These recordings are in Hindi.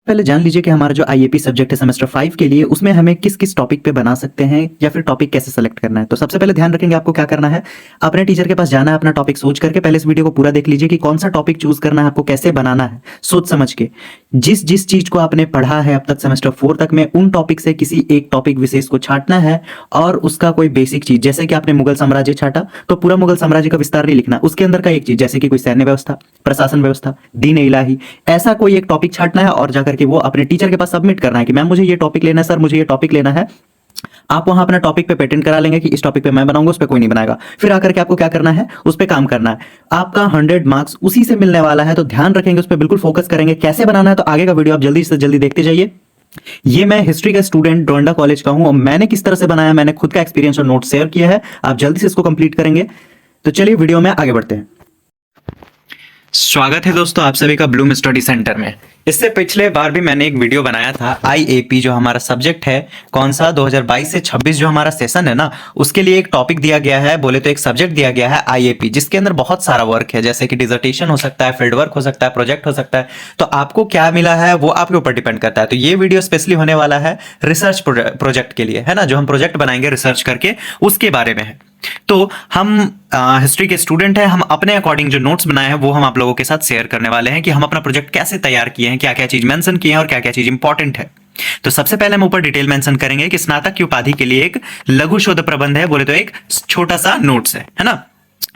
पहले जान लीजिए कि हमारा जो आईएपी सब्जेक्ट है सेमेस्टर 5 के लिए उसमें हमें किस किस टॉपिक पे बना सकते हैं या फिर टॉपिक कैसे सेलेक्ट करना है। तो सबसे पहले ध्यान रखेंगे आपको क्या करना है, अपने टीचर के पास जाना है, अपना टॉपिक सोच करके पहले इस वीडियो को पूरा देख लीजिए कि कौन सा टॉपिक चूज करना है, आपको कैसे बनाना है, सोच समझ के। जिस जिस चीज को आपने पढ़ा है अब तक सेमेस्टर 4 तक में, उन टॉपिक से किसी एक टॉपिक विशेष को छांटना है और उसका कोई बेसिक चीज, जैसे कि आपने मुगल साम्राज्य छाटा तो पूरा मुगल साम्राज्य का विस्तार नहीं लिखना, उसके अंदर का एक चीज जैसे कि कोई सैन्य व्यवस्था, प्रशासन व्यवस्था, दीन इलाही, ऐसा कोई एक टॉपिक छांटना है और जाकर के वो अपने टीचर के पास सबमिट करना है कि मैम मुझे ये टॉपिक लेना है, सर मुझे ये टॉपिक लेना है। आप वहां अपना टॉपिक पे पेटेंट करा लेंगे कि इस टॉपिक पे मैं बनाऊंगा, उस पे कोई नहीं बनाएगा। फिर आकर के आपको क्या करना है, उस पे काम करना है। आपका 100 मार्क्स उसी से मिलने वाला है, तो ध्यान रखेंगे, उस पे बिल्कुल फोकस करेंगे। कैसे बनाना है तो आगे का वीडियो आप जल्दी से जल्दी देखते जाइए। ये मैं हिस्ट्री का स्टूडेंट डोरंडा कॉलेज का हूं और मैंने किस तरह से बनाया, मैंने खुद का एक्सपीरियंस और नोट शेयर किया है, आप जल्दी से इसको कंप्लीट करेंगे। तो चलिए वीडियो में आगे बढ़ते हैं। स्वागत है दोस्तों आप सभी का ब्लूम स्टडी सेंटर में। इससे पिछले बार भी मैंने एक वीडियो बनाया था आईएपी जो हमारा सब्जेक्ट है, कौन सा 2022 से 26 जो हमारा सेशन है ना, उसके लिए एक टॉपिक दिया गया है, बोले तो एक सब्जेक्ट दिया गया है आईएपी, जिसके अंदर बहुत सारा वर्क है, जैसे कि डिसर्टेशन हो सकता है, फील्ड वर्क हो सकता है, प्रोजेक्ट हो सकता है। तो आपको क्या मिला है वो आपके ऊपर डिपेंड करता है। तो ये वीडियो स्पेशली होने वाला है रिसर्च प्रोजेक्ट के लिए, है ना, जो हम प्रोजेक्ट बनाएंगे रिसर्च करके उसके बारे में है। तो हम हिस्ट्री के स्टूडेंट हैं, हम अपने अकॉर्डिंग जो नोट्स बनाए हैं वो हम आप लोगों के साथ शेयर करने वाले हैं कि हम अपना प्रोजेक्ट कैसे तैयार किए हैं, क्या क्या चीज मेंशन किए हैं और क्या क्या चीज इंपॉर्टेंट है। तो सबसे पहले हम ऊपर डिटेल मेंशन करेंगे कि स्नातक की उपाधि के लिए एक लघु शोध प्रबंध है, बोले तो एक छोटा सा नोट्स है ना,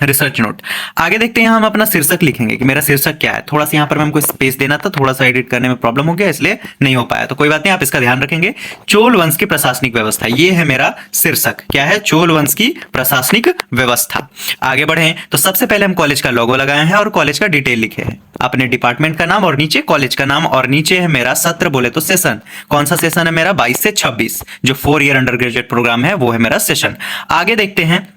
रिसर्च नोट। आगे देखते हैं हम अपना शीर्षक लिखेंगे कि मेरा शीर्षक क्या है। थोड़ा सा यहाँ पर मैं हमको स्पेस देना था, थोड़ा सा एडिट करने में प्रॉब्लम हो गया इसलिए नहीं हो पाया, तो कोई बात नहीं, आप इसका ध्यान रखेंगे। चोल वंश की प्रशासनिक व्यवस्था, ये है मेरा शीर्षक। क्या है? चोल वंश की प्रशासनिक व्यवस्था। आगे बढ़े तो सबसे पहले हम कॉलेज का लोगो लगाए हैं और कॉलेज का डिटेल लिखे हैं, अपने डिपार्टमेंट का नाम और नीचे कॉलेज का नाम, और नीचे है मेरा सत्र, बोले तो सेशन। कौन सा सेशन है मेरा? 22 से 26, जो 4 ईयर अंडर ग्रेजुएट प्रोग्राम है वो है मेरा सेशन। आगे देखते हैं,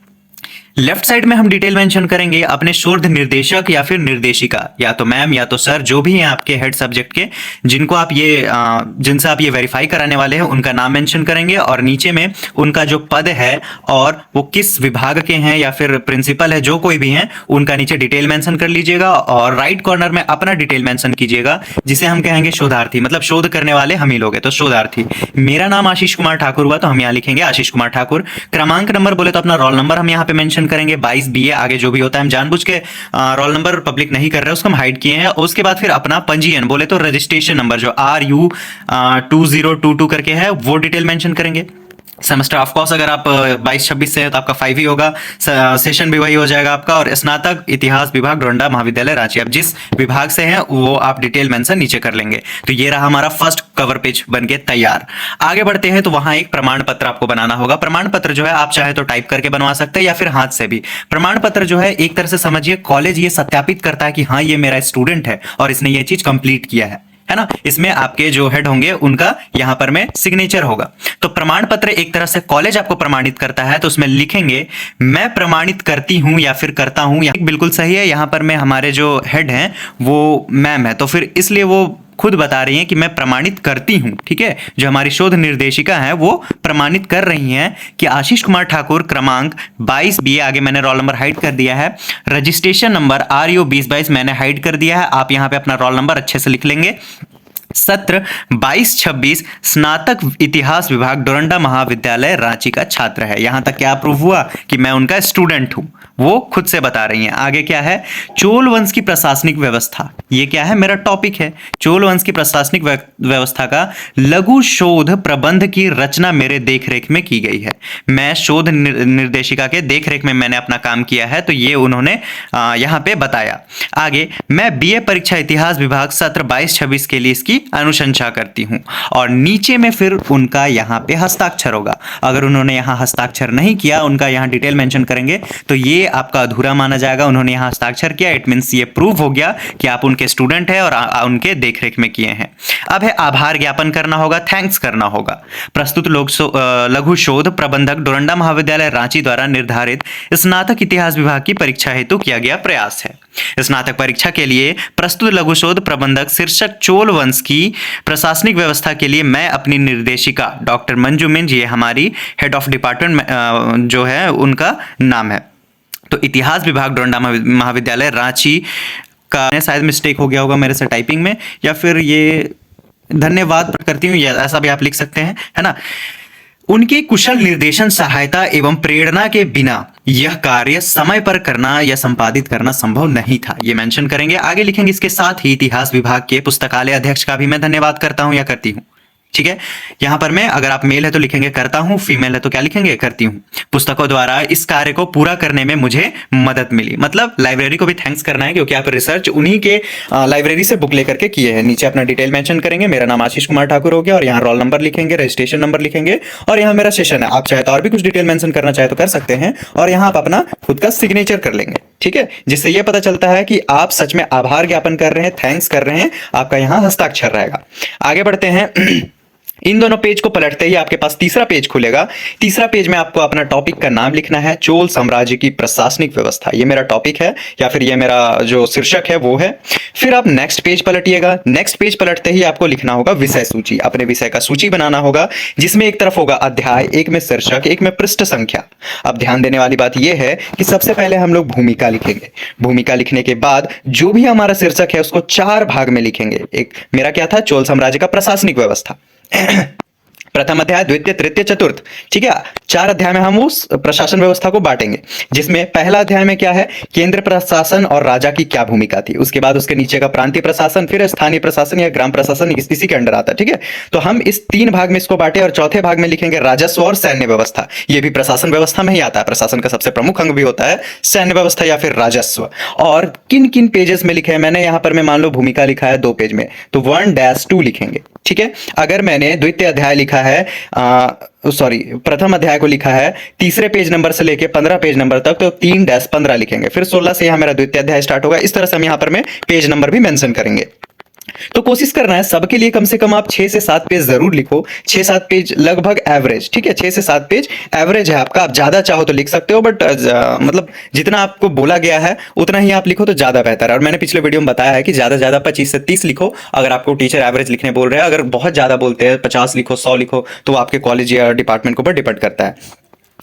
लेफ्ट साइड में हम डिटेल मेंशन करेंगे अपने शोध निर्देशक या फिर निर्देशिका, या तो मैम या तो सर, जो भी हैं आपके हेड सब्जेक्ट के, जिनको आप ये जिनसे आप ये वेरीफाई कराने वाले हैं, उनका नाम मेंशन करेंगे और नीचे में उनका जो पद है और वो किस विभाग के हैं या फिर प्रिंसिपल है, जो कोई भी हैं, उनका नीचे डिटेल मेंशन कर लीजिएगा और राइट कॉर्नर में अपना डिटेल मेंशन कीजिएगा, जिसे हम कहेंगे शोधार्थी, मतलब शोध करने वाले हम ही लोग हैं, तो शोधार्थी। मेरा नाम आशीष कुमार ठाकुर हुआ तो हम यहाँ लिखेंगे आशीष कुमार ठाकुर। क्रमांक नंबर बोले तो अपना रोल नंबर हम यहाँ पे मेंशन करेंगे, 22 बीए, आगे जो भी होता है। हम जानबूझ के रोल नंबर पब्लिक नहीं कर रहे, उसको हम हाइड किए हैं। उसके बाद फिर अपना पंजीयन, बोले तो रजिस्ट्रेशन नंबर जो RU 2022 करके है, वो डिटेल मेंशन करेंगे। सेमेस्टर ऑफ कोर्स अगर आप 22-26 से है तो आपका 5 ही होगा, सेशन भी वही हो जाएगा आपका। और स्नातक इतिहास विभाग डोरंडा महाविद्यालय रांची, आप जिस विभाग से हैं वो आप डिटेल मेंशन नीचे कर लेंगे। तो ये रहा हमारा फर्स्ट कवर पेज बनके तैयार। आगे बढ़ते हैं तो वहां एक प्रमाण पत्र आपको बनाना होगा। प्रमाण पत्र जो है आप चाहे तो टाइप करके बनवा सकते हैं या फिर हाथ से भी। प्रमाण पत्र जो है एक तरह से समझिए कॉलेज ये सत्यापित करता है कि हाँ ये मेरा स्टूडेंट है और इसने ये चीज कंप्लीट किया है ना। इसमें आपके जो हेड होंगे उनका यहां पर में सिग्नेचर होगा। तो प्रमाण पत्र एक तरह से कॉलेज आपको प्रमाणित करता है, तो उसमें लिखेंगे मैं प्रमाणित करती हूं या फिर करता हूं, या बिल्कुल सही है। यहां पर में हमारे जो हेड हैं वो मैम है, तो फिर इसलिए वो खुद बता रही हैं कि मैं प्रमाणित करती हूं, ठीक है। जो हमारी शोध निर्देशिका है वो प्रमाणित कर रही हैं कि आशीष कुमार ठाकुर क्रमांक 22 बीए, आगे मैंने रोल नंबर हाइड कर दिया है, रजिस्ट्रेशन नंबर RU 2022 मैंने हाइड कर दिया है, आप यहां पे अपना रोल नंबर अच्छे से लिख लेंगे। सत्र 22-26, स्नातक इतिहास विभाग डोरंडा महाविद्यालय रांची का छात्र है। यहां तक क्या प्रूव हुआ कि मैं उनका स्टूडेंट हूं, वो खुद से बता रही हैं। आगे क्या है? चोल वंश की प्रशासनिक व्यवस्था, ये क्या है? मेरा टॉपिक है चोल वंश की प्रशासनिक व्यवस्था का लघु शोध प्रबंध की रचना मेरे देखरेख में की गई है। मैं शोध निर्देशिका के देखरेख में मैंने अपना काम किया है, तो ये उन्होंने यहां पे बताया। आगे, मैं BA परीक्षा इतिहास विभाग सत्र 22-26 के लिए इसकी अनुशंसा करती हूं, और नीचे में फिर उनका यहां पे हस्ताक्षर होगा। अगर उन्होंने यहां हस्ताक्षर नहीं किया, उनका यहां डिटेल मेंशन करेंगे, तो ये आपका अधूरा माना जाएगा। उन्होंने यहां हस्ताक्षर किया, इट मींस ये प्रूव हो गया कि आप उनके स्टूडेंट हैं और उनके देखरेख में किए हैं। अब है आभार ज्ञापन करना होगा, थैंक्स करना होगा। प्रस्तुत लघु शोध प्रबंधक डोरंडा महाविद्यालय रांची द्वारा निर्धारित स्नातक इतिहास विभाग की परीक्षा हेतु किया गया प्रयास है। स्नातक परीक्षा के लिए प्रस्तुत लघु शोध प्रबंधक शीर्षक चोल वंश की प्रशासनिक व्यवस्था के लिए मैं अपनी निर्देशिका डॉक्टर मंजू मिंज, ये हमारी हेड ऑफ डिपार्टमेंट जो है उनका नाम है। तो इतिहास विभाग डोरंडा महाविद्यालय रांची का शायद मिस्टेक हो गया होगा मेरे से टाइपिंग में, या फिर ये धन्यवाद प्रकट करती हूँ, या ऐसा भी आप लिख सकते हैं, है ना। उनकी कुशल निर्देशन, सहायता एवं प्रेरणा के बिना यह कार्य समय पर करना या संपादित करना संभव नहीं था, ये मेंशन करेंगे। आगे लिखेंगे, इसके साथ ही इतिहास विभाग के पुस्तकालय अध्यक्ष का भी मैं धन्यवाद करता हूं या करती हूं। ठीक है, यहां पर मैं, अगर आप मेल है तो लिखेंगे करता हूं, फीमेल है तो क्या लिखेंगे, करती हूं। पुस्तकों द्वारा इस कार्य को पूरा करने में मुझे मदद मिली, मतलब लाइब्रेरी को भी थैंक्स करना है, क्योंकि आप रिसर्च उन्हीं के लाइब्रेरी से बुक लेकर के किए हैं। नीचे अपना डिटेल मेंशन करेंगे, मेरा नाम आशीष कुमार ठाकुर हो गया, और यहाँ रोल नंबर लिखेंगे, रजिस्ट्रेशन नंबर लिखेंगे, और यहाँ मेरा सेशन है। आप चाहे तो और भी कुछ डिटेल मेंशन करना चाहे तो कर सकते हैं, और यहाँ आप अपना खुद का सिग्नेचर कर लेंगे। ठीक है, जिससे यह पता चलता है कि आप सच में आभार ज्ञापन कर रहे हैं, थैंक्स कर रहे हैं, आपका यहाँ हस्ताक्षर रहेगा। आगे बढ़ते हैं। इन दोनों पेज को पलटते ही आपके पास तीसरा पेज खुलेगा। तीसरा पेज में आपको अपना टॉपिक का नाम लिखना है, चोल साम्राज्य की प्रशासनिक व्यवस्था, ये मेरा टॉपिक है, या फिर ये मेरा जो शीर्षक है वो है। फिर आप नेक्स्ट पेज पलटिएगा। नेक्स्ट पेज पलटते ही आपको लिखना होगा विषय सूची, अपने विषय का सूची बनाना होगा, जिसमें एक तरफ होगा अध्याय, एक में शीर्षक, एक में पृष्ठ संख्या। अब ध्यान देने वाली बात यह है कि सबसे पहले हम लोग भूमिका लिखेंगे। भूमिका लिखने के बाद जो भी हमारा शीर्षक है उसको 4 भाग में लिखेंगे। एक मेरा क्या था, चोल साम्राज्य का प्रशासनिक व्यवस्था। प्रथम अध्याय, द्वितीय, तृतीय, चतुर्थ। ठीक है, 4 अध्याय में हम उस प्रशासन व्यवस्था को बांटेंगे, जिसमें पहला अध्याय में क्या है, केंद्र प्रशासन और राजा की क्या भूमिका थी। उसके बाद उसके नीचे का प्रांतीय प्रशासन, फिर स्थानीय प्रशासन या ग्राम प्रशासन, इसी के अंडर आता है। ठीक है, तो हम इस 3 भाग में इसको बांटे, और चौथे भाग में लिखेंगे राजस्व और सैन्य व्यवस्था। ये भी प्रशासन व्यवस्था में ही आता है, प्रशासन का सबसे प्रमुख अंग भी होता है सैन्य व्यवस्था या फिर राजस्व। और किन किन पेजेस में लिखे हैं, मैंने यहां पर, मैं मान लो भूमिका लिखा है 2 पेज में, तो 1-2 लिखेंगे। ठीक है, अगर मैंने द्वितीय अध्याय लिखा है, प्रथम अध्याय को लिखा है तीसरे पेज नंबर से लेके 15 पेज नंबर तक, तो 3-15 लिखेंगे। फिर 16 से यहां मेरा द्वितीय अध्याय स्टार्ट होगा। इस तरह से हम यहां पर में पेज नंबर भी मेंशन करेंगे। तो कोशिश करना है सबके लिए कम से कम आप 6 से 7 पेज जरूर लिखो। 6-7 पेज लगभग एवरेज। ठीक है, 6 से 7 पेज एवरेज है आपका। आप ज्यादा चाहो तो लिख सकते हो, बट मतलब जितना आपको बोला गया है उतना ही आप लिखो तो ज्यादा बेहतर है। और मैंने पिछले वीडियो में बताया है कि ज्यादा 25 से 30 लिखो, अगर आपको टीचर एवरेज लिखने बोल रहे हैं। अगर बहुत ज्यादा बोलते हैं 50 लिखो, 100 लिखो, तो आपके कॉलेज या डिपार्टमेंट के ऊपर डिपेंड करता है।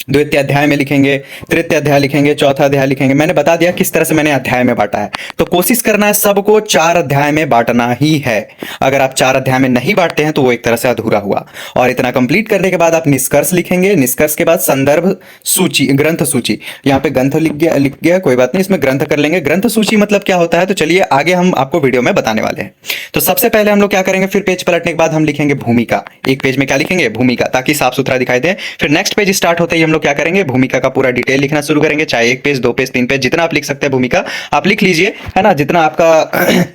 द्वितीय अध्याय में लिखेंगे, तृतीय अध्याय लिखेंगे, चौथा अध्याय लिखेंगे। मैंने बता दिया किस तरह से मैंने अध्याय में बांटा है। तो कोशिश करना है सबको 4 अध्याय में बांटना ही है। अगर आप 4 अध्याय में नहीं बांटते हैं तो वो एक तरह से अधूरा हुआ। और इतना कंप्लीट करने के बाद आप निष्कर्ष लिखेंगे। निष्कर्ष के बाद संदर्भ सूची, ग्रंथ सूची। यहाँ पे ग्रंथ लिख गया, कोई बात नहीं, इसमें ग्रंथ कर लेंगे। ग्रंथ सूची मतलब क्या होता है, तो चलिए आगे हम आपको वीडियो में बताने वाले हैं। तो सबसे पहले हम लोग क्या करेंगे, फिर पेज पलटने के बाद हम लिखेंगे भूमिका। एक पेज में क्या लिखेंगे, भूमिका, ताकि साफ सुथरा दिखाई दे। फिर नेक्स्ट पेज स्टार्ट होते ही हम लोग क्या करेंगे, भूमिका का पूरा डिटेल लिखना शुरू करेंगे। चाहे 1 पेज, 2 पेज, 3 पेज, जितना आप लिख सकते हैं भूमिका आप लिख लीजिए, है ना। जितना आपका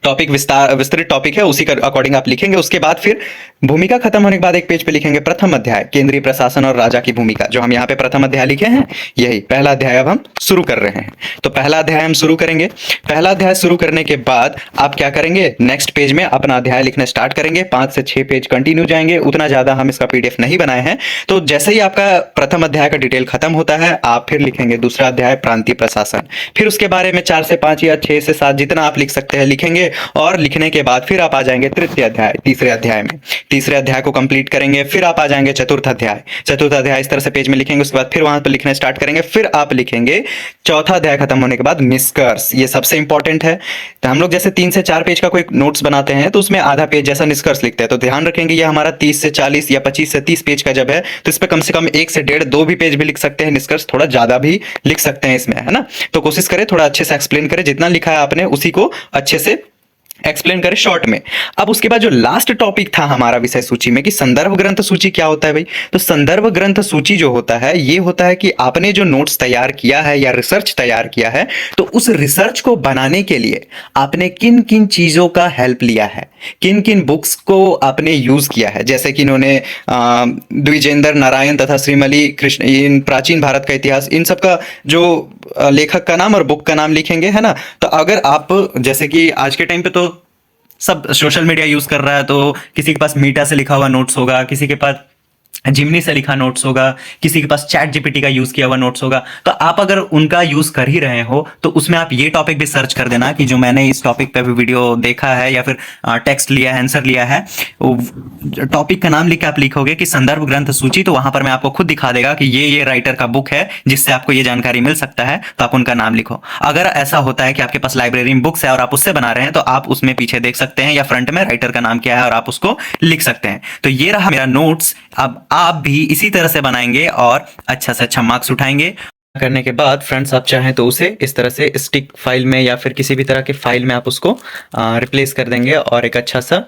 टॉपिक विस्तृत टॉपिक है उसी के अकॉर्डिंग आप लिखेंगे। उसके बाद फिर भूमिका खत्म होने के बाद एक पेज पे लिखेंगे प्रथम अध्याय, केंद्रीय प्रशासन और राजा की भूमिका। जो हम यहाँ पे प्रथम अध्याय लिखे हैं, यही पहला अध्याय अब हम शुरू कर रहे हैं। तो पहला अध्याय हम शुरू करेंगे। पहला अध्याय शुरू करने के बाद आप क्या करेंगे, नेक्स्ट पेज में अपना अध्याय लिखना स्टार्ट करेंगे। 5 से 6 पेज कंटिन्यू जाएंगे, उतना ज्यादा हम इसका PDF नहीं बनाए हैं। तो जैसे ही आपका प्रथम अध्याय का डिटेल खत्म होता है, आप फिर लिखेंगे दूसरा अध्याय, प्रांतीय प्रशासन। फिर उसके बारे में 4 से 5 या 6 से 7 जितना आप लिख सकते हैं लिखेंगे। और लिखने के बाद फिर आप आ जाएंगे तृतीय अध्याय, तीसरे अध्याय में। तीसरे अध्याय को कंप्लीट करेंगे। फिर आप आ जाएंगे चतुर्थ अध्याय। चतुर्थ अध्याय इस तरह से पेज में लिखेंगे। उसके बाद फिर वहां पर लिखना स्टार्ट करेंगे। फिर आप लिखेंगे चौथा अध्याय खत्म होने के बाद निष्कर्ष। ये सबसे इंपॉर्टेंट है। तो हम लोग जैसे 3 से 4 पेज का कोई नोट्स बनाते हैं तो उसमें आधा पेज जैसा निष्कर्ष लिखते हैं। तो ध्यान रखेंगे ये हमारा 30 से 40 या 25 से 30 पेज का जब है, तो इस पर कम से कम 1 से 1.5, 2 भी पेज भी लिख सकते हैं निष्कर्ष। थोड़ा ज्यादा भी लिख सकते हैं इसमें, है ना। तो कोशिश करें थोड़ा अच्छे से एक्सप्लेन करें, जितना लिखा है आपने उसी को अच्छे से एक्सप्लेन करें शॉर्ट में। अब उसके बाद जो लास्ट टॉपिक था हमारा विषय सूची में कि संदर्भ ग्रंथ सूची क्या होता है भाई। तो संदर्भ ग्रंथ सूची जो होता है, ये होता है कि आपने जो नोट्स तैयार किया है या रिसर्च तैयार किया है, तो उस रिसर्च को बनाने के लिए आपने किन किन चीजों का हेल्प लिया है, किन किन बुक्स को आपने यूज किया है। जैसे कि इन्होंने द्विजेंद्र नारायण तथा श्रीमली कृष्ण, इन प्राचीन भारत का इतिहास, इन सब का जो लेखक का नाम और बुक का नाम लिखेंगे, है ना। तो अगर आप, जैसे कि आज के टाइम पे तो सब सोशल मीडिया यूज कर रहा है, तो किसी के पास मीटा से लिखा हुआ नोट्स होगा, किसी के पास जिमनी से लिखा नोट्स होगा, किसी के पास चैट जीपीटी का यूज किया हुआ नोट्स होगा। तो आप अगर उनका यूज कर ही रहे हो तो उसमें आप ये टॉपिक भी सर्च कर देना कि जो मैंने इस टॉपिक पे भी वीडियो देखा है या फिर टेक्स्ट लिया है, आंसर लिया है, टॉपिक का नाम लिख के आप लिखोगे कि संदर्भ ग्रंथ सूची, तो वहां पर मैं आपको खुद दिखा देगा कि ये राइटर का बुक है जिससे आपको ये जानकारी मिल सकता है, तो आप उनका नाम लिखो। अगर ऐसा होता है कि आपके पास लाइब्रेरी में बुक्स है और आप उससे बना रहे हैं तो आप उसमें पीछे देख सकते हैं या फ्रंट में राइटर का नाम क्या है और आप उसको लिख सकते हैं। तो ये रहा मेरा नोट्स। अब आप भी इसी तरह से बनाएंगे और अच्छा से अच्छा मार्क्स उठाएंगे। करने के बाद फ्रेंड्स आप चाहें तो उसे इस तरह से स्टिक फाइल में या फिर किसी भी तरह के फाइल में आप उसको रिप्लेस कर देंगे और एक अच्छा सा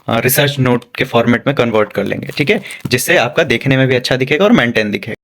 रिसर्च नोट के फॉर्मेट में कन्वर्ट कर लेंगे, ठीक है, जिससे आपका देखने में भी अच्छा दिखेगा और मेंटेन दिखेगा।